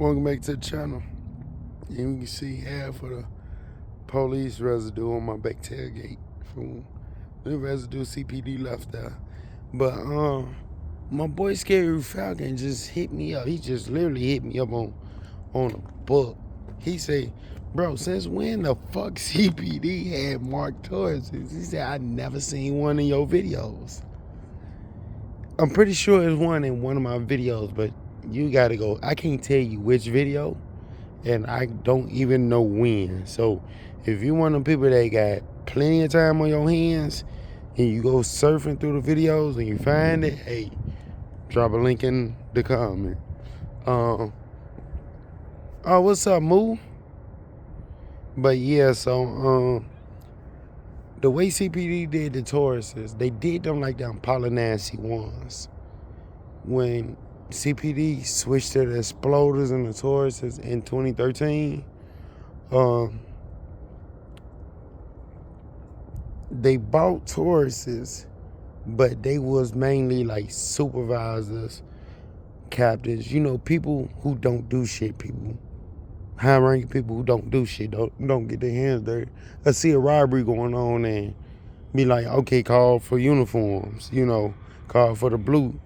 Welcome back to the channel. And you can see half of the police residue on my back tailgate from the residue CPD left there. But my boy Scary Falcon just hit me up. He just literally hit me up on a book. He say, bro, since when the fuck CPD had marked tourists? He said, I never seen one in your videos. I'm pretty sure it's one in one of my videos, but you gotta go. I can't tell you which video, and I don't even know when. So if you one of them people that got plenty of time on your hands and you go surfing through the videos and you find it, hey, drop a link in the comment. Oh, what's up, Moo? But yeah, so the way CPD did the Tauruses, they did them like them Polynacy ones. When CPD switched to the exploders and the Tauruses in 2013, they bought Tauruses, but they was mainly like supervisors, captains, people who don't do shit, people, high-ranking people who don't do shit, don't get their hands dirty. I see a robbery going on and be like, okay, call for uniforms, call for the blue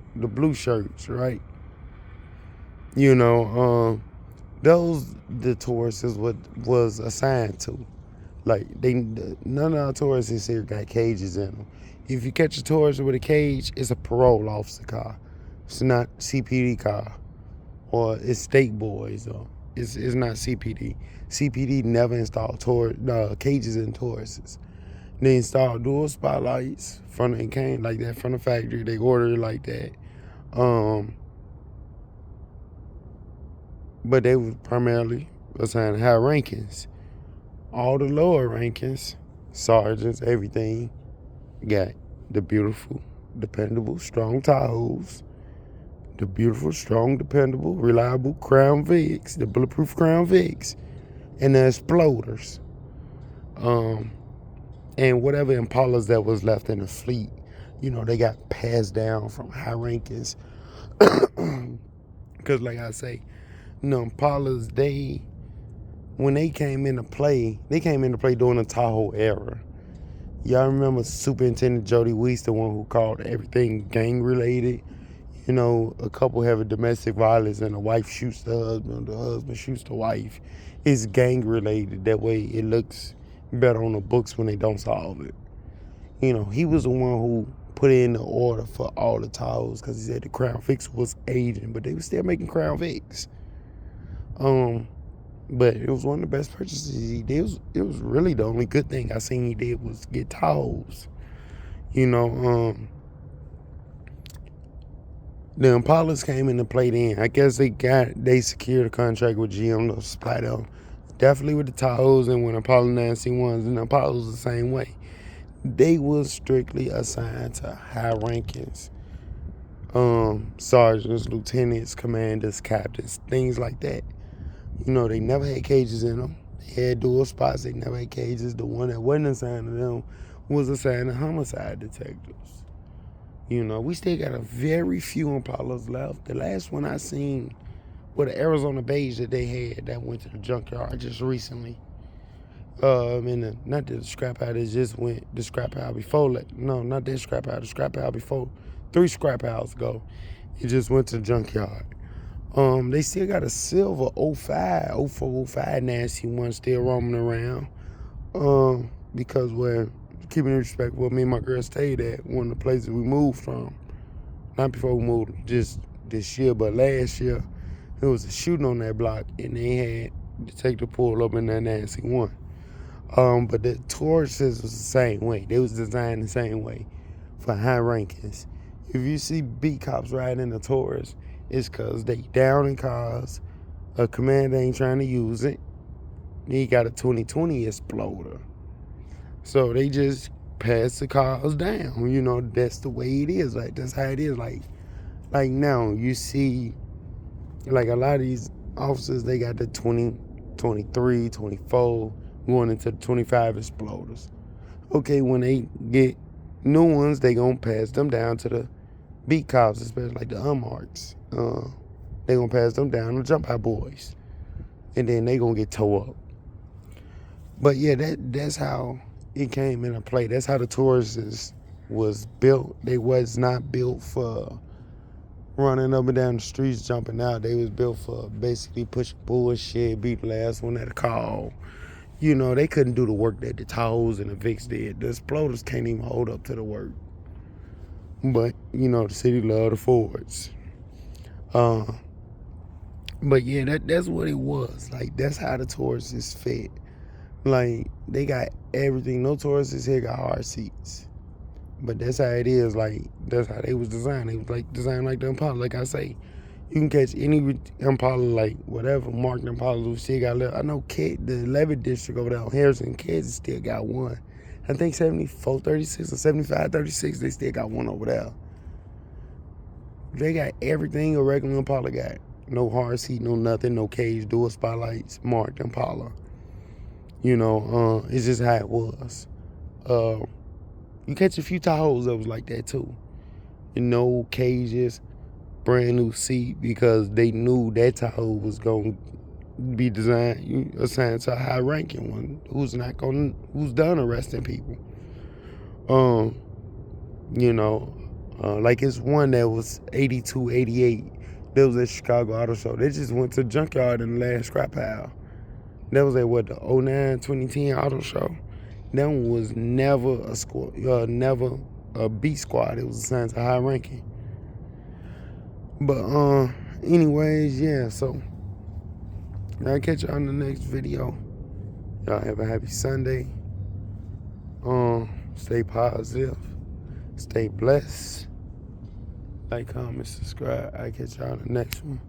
shirts, right? Those the Tauruses was assigned to. Like, none of our Tauruses here got cages in them. If you catch a Taurus with a cage, it's a parole officer car. It's not CPD car, or it's state boys, or it's not CPD. CPD never installed cages in Tauruses. They installed dual spotlights from it came like that from the factory. They ordered it like that. But they were primarily assigned high rankings. All the lower rankings, sergeants, everything, got the beautiful, dependable, strong tarurs, the beautiful, strong, dependable, reliable Crown Vics, the bulletproof Crown Vics, and the exploders. And whatever Impalas that was left in the fleet, they got passed down from high rankings. Because like I say, Impalas, when they came into play during the Tahoe era. Y'all remember Superintendent Jody Weiss, the one who called everything gang related? A couple having domestic violence and the wife shoots the husband shoots the wife. It's gang related. That way it looks better on the books when they don't solve it. He was the one who put in the order for all the Tahoes because he said the Crown Vics was aging, but they were still making Crown Vics. But it was one of the best purchases he did. It was really the only good thing I seen he did was get Tahoes. The Impalas came into play then. I guess they secured a contract with GM to supply them. Definitely with the Tahoes and when Impala 9C1s, and the Impalas the same way. They was strictly assigned to high rankings. Sergeants, lieutenants, commanders, captains, things like that. They never had cages in them. They had dual spots. They never had cages. The one that wasn't assigned to them was assigned to homicide detectives. We still got a very few Impalas left. The last one I seen was the Arizona beige that they had that went to the junkyard just recently. Not the scrap house that just went, the scrap house before. No, not that scrap house. The scrap house before. 3 scrap houses ago. It just went to the junkyard. They still got a silver 0405 nasty one still roaming around. Because keeping it respectful, me and my girl stayed at one of the places we moved from. Not before we moved, just this year, but last year, there was a shooting on that block, and they had detective pull up in that nasty one. But the Tauruses was the same way. They was designed the same way for high rankings. If you see beat cops riding in the Taurus, it's because they down in cars, a commander ain't trying to use it. He got a 2020 exploder. So they just pass the cars down. That's the way it is. Like, that's how it is. Like now, you see, like a lot of these officers, they got the 20, 23, 24, going into the 25 exploders. Okay, when they get new ones, they gonna pass them down to the beat cops, especially like the unmarks. They gonna pass them down to jump out boys. And then they gonna get towed up. But yeah, that's how it came into play. That's how the Taurus was built. They was not built for running up and down the streets, jumping out. They was built for basically pushing bullshit, be the last one at a call. You know, they couldn't do the work that the Tahoes and the Vicks did. The Exploders can't even hold up to the work. But, you know, the city loved the Fords. But yeah, that's what it was. Like, that's how the Taurus is fit. Like, they got everything. No Tauruses here got hard seats. But that's how it is. Like, that's how they was designed. They was like designed like the Impala. Like I say, you can catch any Impala, like whatever marked Impala who still got left. I know the 11th district over there on Harrison, Kansas still got one. I think 7436 or 7536, they still got one over there. They got everything a regular Impala got. No hard seat, no nothing, no cage, dual spotlights, marked Impala. You know, it's just how it was. You catch a few Tahoes that was like that too. No cages, brand new seat, because they knew that Tahoe was going to be assigned to a high ranking one who's done arresting people. You know, like it's one that was 82, 88. That was at Chicago Auto Show. They just went to the junkyard in the last scrap pile. That was at the 09, 2010 Auto Show. That one was never a squad, never a B squad. It was assigned to high ranking. But anyways, yeah. So I'll catch y'all in the next video. Y'all have a happy Sunday. Stay positive. Stay blessed. Like, comment, subscribe. I'll catch y'all in the next one.